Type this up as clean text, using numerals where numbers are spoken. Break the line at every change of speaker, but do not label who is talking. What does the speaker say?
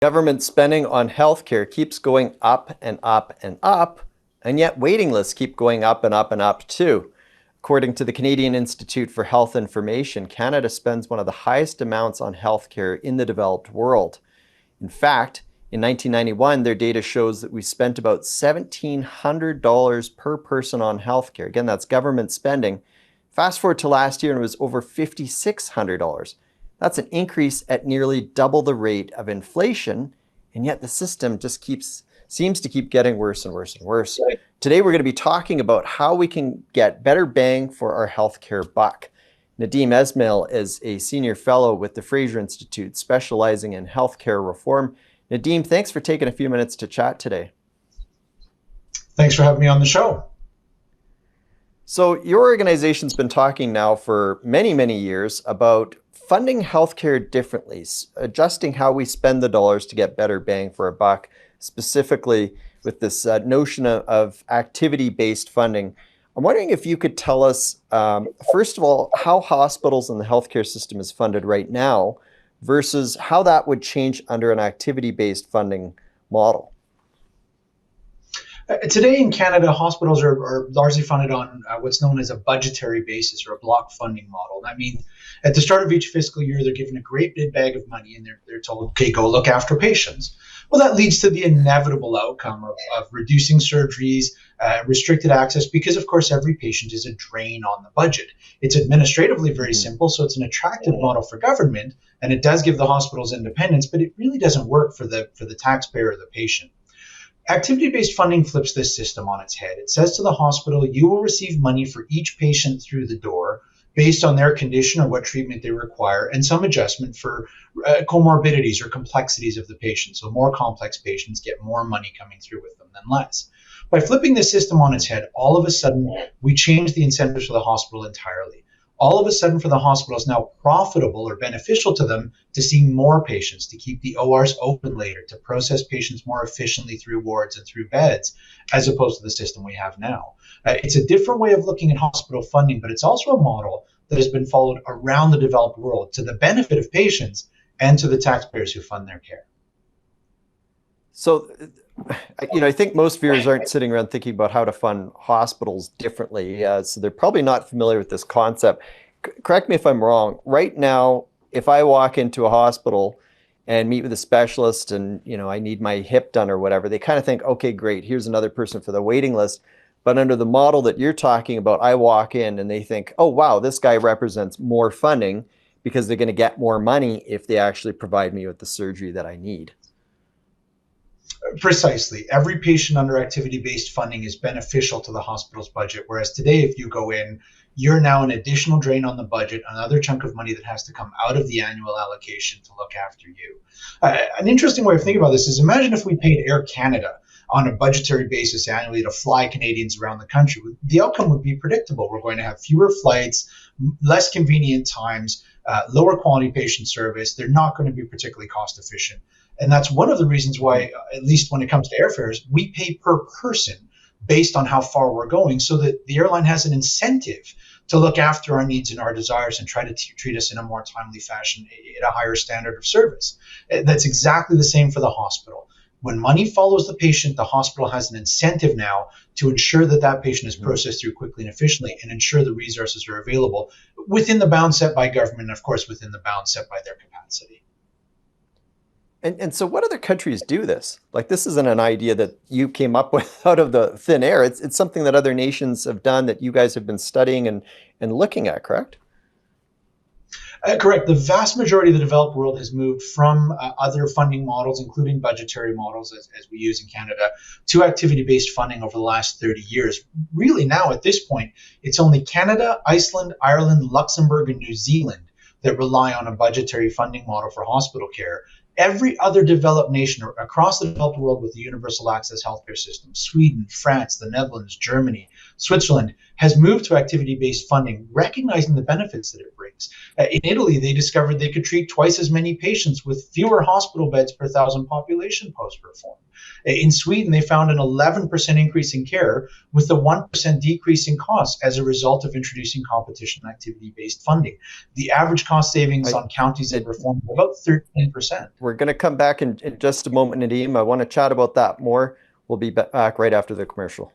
Government spending on healthcare keeps going up and up and up, and yet waiting lists keep going up and up and up too. According to the Canadian Institute for Health Information, Canada spends one of the highest amounts on healthcare in the developed world. In fact, in 1991, their data shows that we spent about $1,700 per person on healthcare. Again, that's government spending. Fast forward to last year and it was over $5,600. That's an increase at nearly double the rate of inflation, and yet the system just seems to keep getting worse and worse and worse. Today, we're going to be talking about how we can get better bang for our healthcare buck. Nadeem Esmail is a senior fellow with the Frasier Institute, specializing in healthcare reform. Nadeem, thanks for taking a few minutes to chat today.
Thanks for having me on the show.
So your organization's been talking now for many, many years about funding healthcare differently, adjusting how we spend the dollars to get better bang for our buck, specifically with this notion of activity-based funding. I'm wondering if you could tell us, first of all, how hospitals and the healthcare system is funded right now versus how that would change under an activity-based funding model.
Today in Canada, hospitals are largely funded on what's known as a budgetary basis or a block funding model. I mean, at the start of each fiscal year, they're given a great big bag of money and they're told, okay, go look after patients. Well, that leads to the inevitable outcome of reducing surgeries, restricted access, because of course, every patient is a drain on the budget. It's administratively very simple, so it's an attractive model for government, and it does give the hospitals independence, but it really doesn't work for the taxpayer or the patient. Activity-based funding flips this system on its head. It says to the hospital, you will receive money for each patient through the door based on their condition or what treatment they require, and some adjustment for comorbidities or complexities of the patient. So more complex patients get more money coming through with them than less. By flipping this system on its head, all of a sudden, we change the incentives for the hospital entirely. All of a sudden, for the hospital, it's now profitable or beneficial to them to see more patients, to keep the ORs open later, to process patients more efficiently through wards and through beds, as opposed to the system we have now. It's a different way of looking at hospital funding, but it's also a model that has been followed around the developed world to the benefit of patients and to the taxpayers who fund their care.
So, I think most viewers aren't sitting around thinking about how to fund hospitals differently, so they're probably not familiar with this concept. Correct me if I'm wrong. Right now, if I walk into a hospital and meet with a specialist and, I need my hip done or whatever, they kind of think, okay, great, here's another person for the waiting list. But under the model that you're talking about, I walk in and they think, oh, wow, this guy represents more funding because they're going to get more money if they actually provide me with the surgery that I need.
Precisely. Every patient under activity-based funding is beneficial to the hospital's budget, whereas today, if you go in, you're now an additional drain on the budget, another chunk of money that has to come out of the annual allocation to look after you. An interesting way of thinking about this is imagine if we paid Air Canada on a budgetary basis annually to fly Canadians around the country. The outcome would be predictable. We're going to have fewer flights, less convenient times, lower quality patient service. They're not going to be particularly cost efficient. And that's one of the reasons why, at least when it comes to airfares, we pay per person based on how far we're going, so that the airline has an incentive to look after our needs and our desires and try to treat us in a more timely fashion at a higher standard of service. That's exactly the same for the hospital. When money follows the patient, the hospital has an incentive now to ensure that that patient is processed through quickly and efficiently and ensure the resources are available within the bounds set by government and, of course, within the bounds set by their capacity.
And so what other countries do this? Like, this isn't an idea that you came up with out of the thin air. It's something that other nations have done that you guys have been studying and looking at, correct?
Correct. The vast majority of the developed world has moved from other funding models, including budgetary models, as we use in Canada, to activity-based funding over the last 30 years. Really now, at this point, it's only Canada, Iceland, Ireland, Luxembourg, and New Zealand that rely on a budgetary funding model for hospital care. Every other developed nation across the developed world with a universal access healthcare system, Sweden, France, the Netherlands, Germany, Switzerland, has moved to activity-based funding, recognizing the benefits that it brings. In Italy, they discovered they could treat twice as many patients with fewer hospital beds per thousand population post-reform. In Sweden, they found an 11% increase in care with a 1% decrease in costs as a result of introducing competition and activity-based funding. The average cost savings on counties that reformed about 13%.
We're going to come back in just a moment, Nadeem. I want to chat about that more. We'll be back right after the commercial.